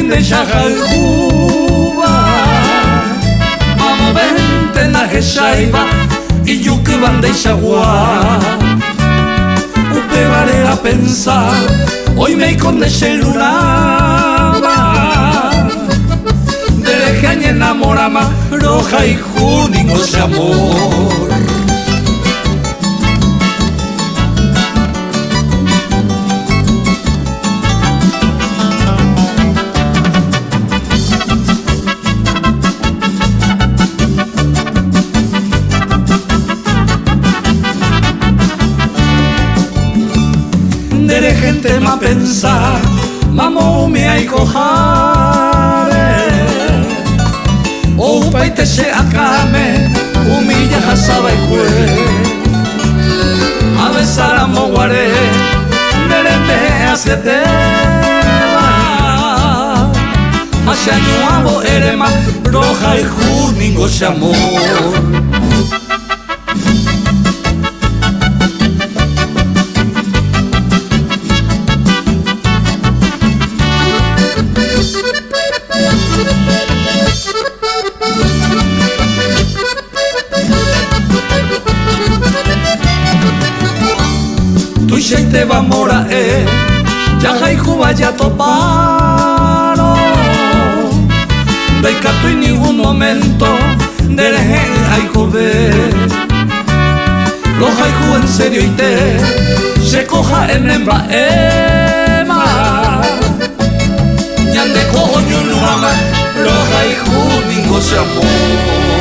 de Shahayuba Mamo vente na Geshaiba y yuke van de Shagua Upe vale a pensar hoy me conde Shelunaba Dereje a enamorama roja y juningo ese amor de gente ma pensar mamo me hay cojare o paite se akame humilla hasaba y cue a besar a moguare nerembe hace tema ashañuabo erema roja y juningo se amor Tuixeite va mora Yaja y Juba ya toparon Becato en ningún momento Dereje hay joven Los haiku en serio y te Se coja en hembra ema Ñande coño no ama Los haiku ningo se amor